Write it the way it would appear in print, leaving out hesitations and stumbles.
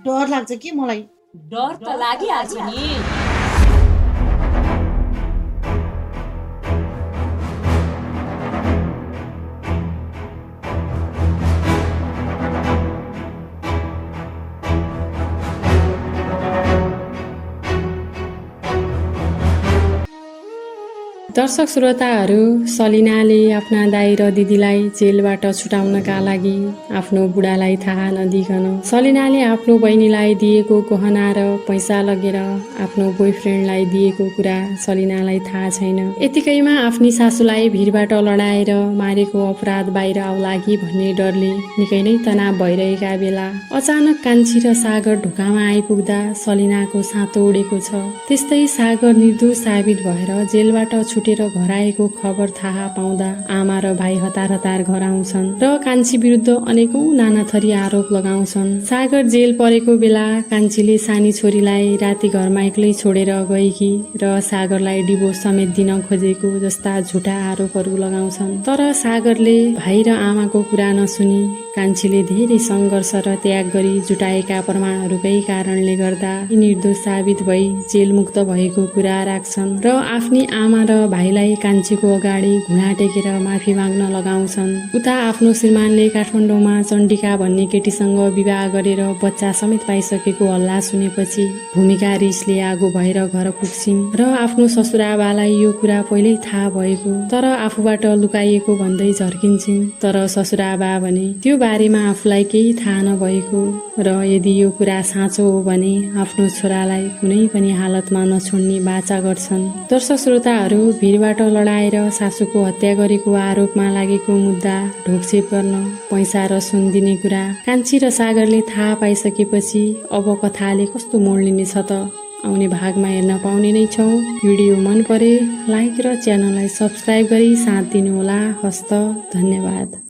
डर लाग्छ के मलाई। डर त लागिहाल्छ नि। दर्शक श्रोताहरू, सलिनाले आफ्ना दाइ र दिदीलाई जेलबाट छुटाउनका लागि आफ्नो बुढालाई थाहा नदिकन सलिनाले आफ्नो बहिनीलाई दिएको गहना र पैसा लगेर आफ्नो बोयफ्रेन्डलाई दिएको कुरा सलिनालाई थाहा छैन। यतिकैमा आफ्नी सासूलाई भिरबाट लडाएर मारेको अपराध बाहिर आउलागी भन्ने डरले निकै नै तनाव भइरहेका बेला अचानक कान्छी र सागर ढोकामा आइपुग्दा सलिनाको सातो उडेको छ। त्यस्तै सागर निर्दोष साबित भएर जेलबाट छुटेर घर आएको खबर थाहा पाउँदा आमा र भाइ हतार हतार घर आउँछन् र कान्छी विरुद्ध अनेकौं नाना थरी आरोप लगाउँछन्। सागर जेल परेको बेला कान्छीले सानी छोरीलाई राति घरमा एक्लै छोडेर गएकी र सागरलाई डिभोर्स समेत दिन खोजेको जस्ता झुटा आरोपहरू लगाउँछन्। तर सागरले भाइ र आमाको कुरा नसुनी कान्छीले धेरै संघर्ष र त्याग गरी जुटाएका प्रमाणहरूकै कारणले गर्दा निर्दोष साबित भई जेलमुक्त भएको कुरा राख्छन् र आफ्नी आमा र भाइलाई कान्छीको अगाडि घुँडा टेकेर माफी माग्न लगाउँछन्। उता आफ्नो श्रीमानले काठमाडौँमा चण्डिका भन्ने केटीसँग विवाह गरेर बच्चा समेत पाइसकेको हल्ला सुनेपछि भूमिका रिसले आगो भएर घर पुग्छिन् र आफ्नो ससुराबालाई यो कुरा पहिल्यै थाहा भएको तर आफूबाट लुकाइएको भन्दै झर्किन्छन्। तर ससुराबा भने त्यो बारेमा आफूलाई केही थाहा नभएको र यदि यो कुरा साँचो हो भने आफ्नो छोरालाई कुनै पनि हालतमा नछोड्ने बाचा गर्छन्। दर्शक श्रोताहरू, भिरबाट लडाएर सासूको हत्या गरेको आरोपमा लागेको मुद्दा ढोकछेप गर्न पैसा र सुन दिने कुरा कान्छी र सागरले थाहा पाइसकेपछि अब कथाले कस्तो मोड लिनेछ त आउने भागमा हेर्न पाउने नै छौँ। भिडियो मन परे लाइक र च्यानललाई सब्स्क्राइब गरी साथ दिनुहोला। हस्त, धन्यवाद।